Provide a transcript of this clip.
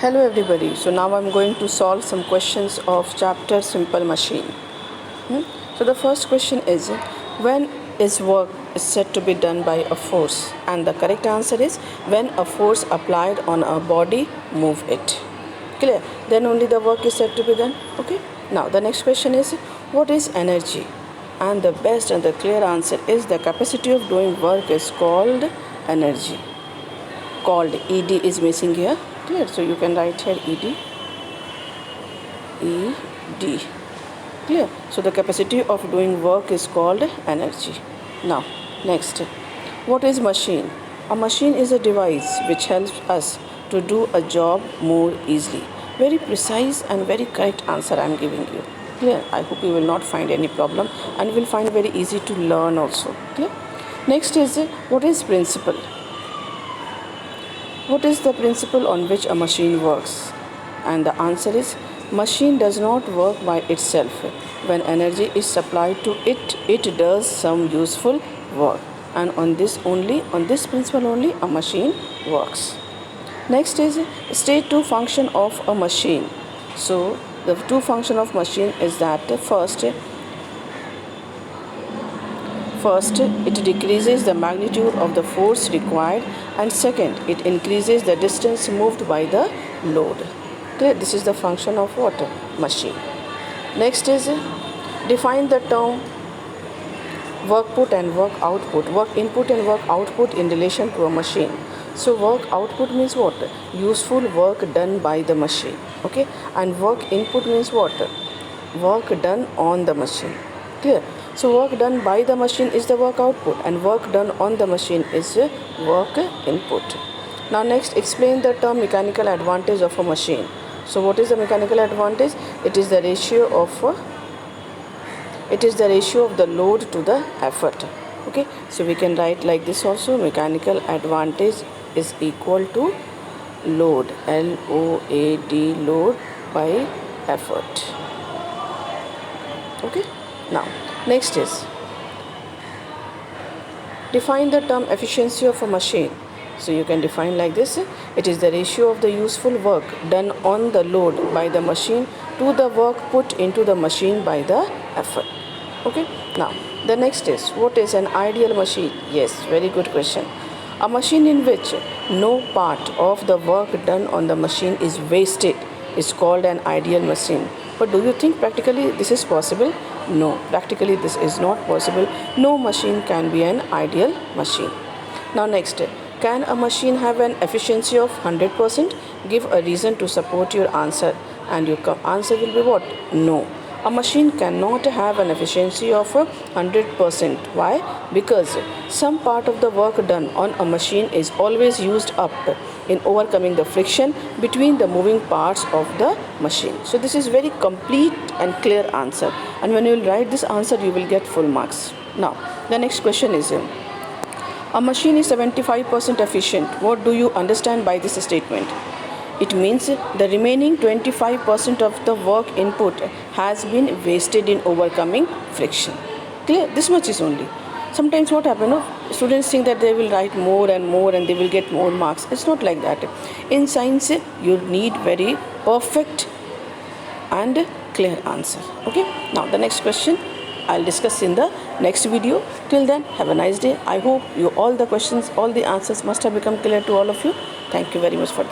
Hello everybody. So now I'm going to solve some questions of chapter Simple Machine. So the first question is, when is work is said to be done by a force? And the correct answer is, when a force applied on a body move it. Clear? Then only the work is said to be done. Okay. Now the next question is, what is energy? And the best and the clear answer is, the capacity of doing work is called energy. Called, ed is missing here. Clear? So you can write here ed. Clear? So the capacity of doing work is called energy. Now next, what is machine? A machine is a device which helps us to do a job more easily. Very precise and very correct answer I am giving you. Clear? I hope you will not find any problem and you will find very easy to learn also. Clear? Next is, what is principle? What is the principle on which a machine works? And the answer is, machine does not work by itself. When energy is supplied to it, it does some useful work. And on this principle only, a machine works. Next is, state two function of a machine. So the two function of machine is that first, it decreases the magnitude of the force required, and second, it increases the distance moved by the load. Okay, this is the function of what? Machine. Next is, define the term work put and work output. Work input and work output in relation to a machine. So work output means what? Useful work done by the machine. Okay, and work input means what? Work done on the machine. Clear? So work done by the machine is the work output, and work done on the machine is work input. Now next, explain the term mechanical advantage of a machine. So what is the mechanical advantage? It is the ratio of the load to the effort. Okay, so we can write like this also: mechanical advantage is equal to load, LOAD, load by effort. Okay. Now next is, define the term efficiency of a machine. So you can define like this: it is the ratio of the useful work done on the load by the machine to the work put into the machine by the effort. Okay. Now the next is, what is an ideal machine? Yes, very good question. A machine in which no part of the work done on the machine is wasted is called an ideal machine. But do you think practically this is possible? No, practically this is not possible. No machine can be an ideal machine. Now next, can a machine have an efficiency of 100%? Give a reason to support your answer, and your answer will be what? No. A machine cannot have an efficiency of 100%. Why? Because some part of the work done on a machine is always used up in overcoming the friction between the moving parts of the machine. So this is very complete and clear answer, and when you will write this answer, you will get full marks. Now the next question is, a machine is 75% efficient. What do you understand by this statement? It means the remaining 25% of the work input has been wasted in overcoming friction. Clear? This much is only. Sometimes what happens, students think that they will write more and more and they will get more marks. It's not like that. In science, you need very perfect and clear answer. Okay. Now the next question I'll discuss in the next video. Till then, have a nice day. I hope all the questions, all the answers must have become clear to all of you. Thank you very much for this.